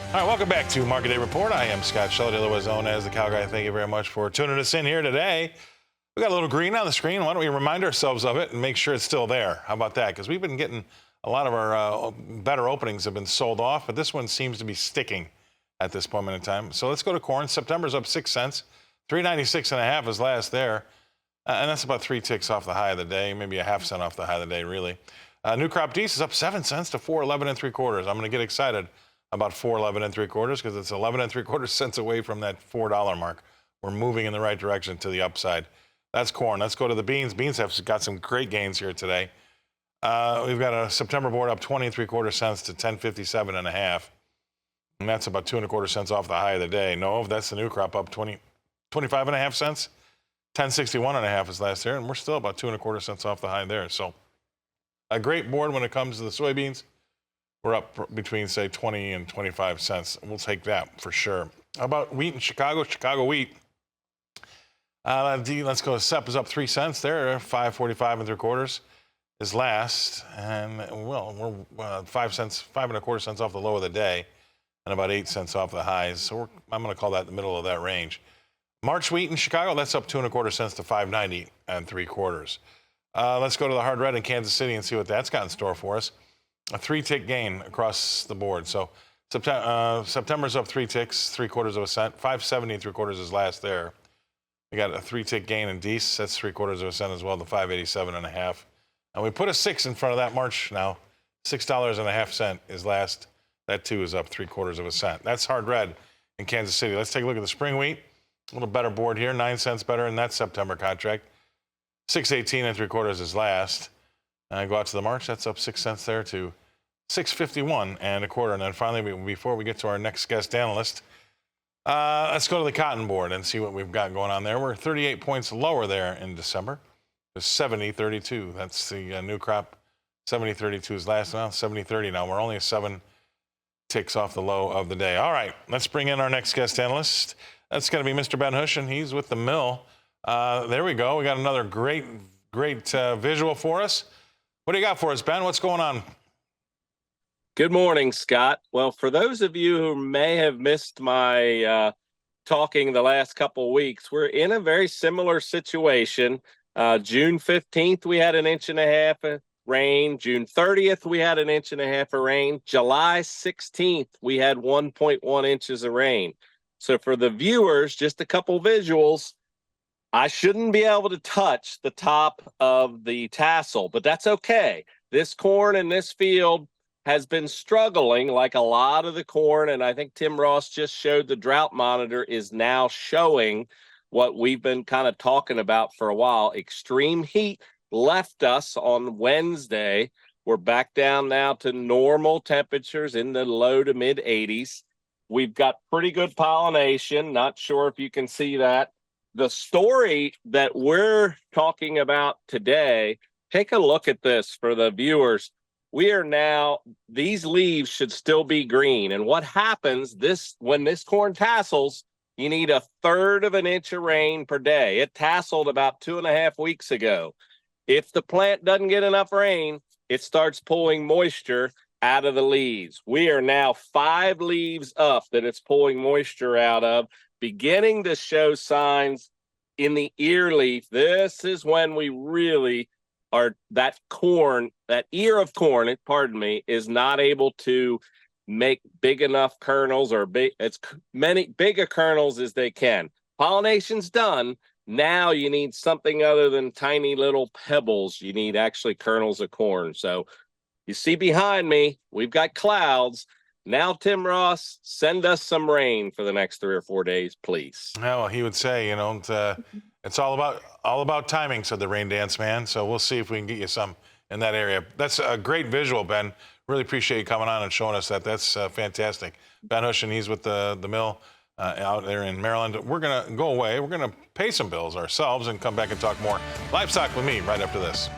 All right, welcome back to Market Day Report. I am Scott Shellady, otherwise known as the Cow Guy. Thank you very much for tuning us in here today. We got a little green on the screen. Why don't we remind ourselves of it and make sure it's still there? How about that? Because we've been getting a lot of our better openings have been sold off, but this one seems to be sticking at this moment in time. So let's go to corn. September's up 6 cents. 396.5 is last there. And that's about 3 ticks off the high of the day, maybe a half cent off the high of the day, really. New crop Dees is up 7 cents to 4.11 3/4. I'm going to get excited about 4.11 3/4 because it's 11 3/4 cents away from that $4 mark. We're moving in the right direction to the upside. That's corn. Let's go to the beans. Beans have got some great gains here today. We've got a September board up 20 3/4 cents to 10.57.5. And that's about 2 1/4 cents off the high of the day. No, that's the new crop up 25.5 cents. 10.61.5 is last there, and we're still about 2 1/4 cents off the high there. So a great board when it comes to the soybeans. We're up between, say, 20 and 25 cents. We'll take that for sure. How about wheat in Chicago? Chicago wheat. Let's go. SEP is up 3 cents there. 5.45 3/4 is last. And, well, we're 5 cents, 5 1/4 cents off the low of the day and about 8 cents off the highs. So I'm going to call that the middle of that range. March wheat in Chicago, that's up 2 1/4 cents to 5.90 3/4. Let's go to the hard red in Kansas City and see what that's got in store for us. A 3-tick gain across the board. So September's up 3 ticks, 3/4 cent. 5.70 3/4 is last there. We got a 3-tick gain in Dees. That's 3/4 cent as well, to 5.87.5. And we put a 6 in front of that March now. $6.50 is last. That too is up 3/4 cent. That's hard red in Kansas City. Let's take a look at the spring wheat. A little better board here, 9 cents better in that September contract. 6.18 3/4 is last. Go out to the March, that's up 6 cents there to 6.51 1/4. And then finally, before we get to our next guest analyst, let's go to the cotton board and see what we've got going on there. We're 38 points lower there in December. It's 70.32. That's the new crop. 70.32 is last now. 70.30 now. We're only 7 ticks off the low of the day. All right, let's bring in our next guest analyst. That's going to be Mr. Ben Hushon. He's with the mill. There we go. We got another great visual for us. What do you got for us, Ben? What's going on? Good morning, Scott. Well, for those of you who may have missed my talking the last couple of weeks, we're in a very similar situation. June 15th, we had 1.5 inches of rain. June 30th, we had 1.5 inches of rain. July 16th, we had 1.1 inches of rain. So for the viewers, just a couple visuals. I shouldn't be able to touch the top of the tassel, but that's okay. This corn in this field has been struggling like a lot of the corn, and I think Tim Ross just showed the drought monitor is now showing what we've been kind of talking about for a while. Extreme heat left us on Wednesday. We're back down now to normal temperatures in the low to mid 80s. We've got pretty good pollination. Not sure if you can see that. The story that we're talking about today, take a look at this for the viewers. We are now, these leaves should still be green. And what happens when this corn tassels, you need 1/3 of an inch of rain per day. It tasseled about 2.5 weeks ago. If the plant doesn't get enough rain, it starts pulling moisture out of the leaves. We are now 5 leaves up that it's pulling moisture out of, beginning to show signs in the ear leaf. This is when we really are, that ear of corn, is not able to make big enough kernels, or it's many bigger kernels as they can. Pollination's done. Now you need something other than tiny little pebbles. You need actually kernels of corn. So you see behind me, we've got clouds. Now, Tim Ross, send us some rain for the next 3 or 4 days, please. Well, he would say, it's all about timing, said the rain dance man. So we'll see if we can get you some in that area. That's a great visual, Ben. Really appreciate you coming on and showing us that. That's fantastic. Ben Hushon, he's with the mill out there in Maryland. We're going to go away. We're going to pay some bills ourselves and come back and talk more livestock with me right after this.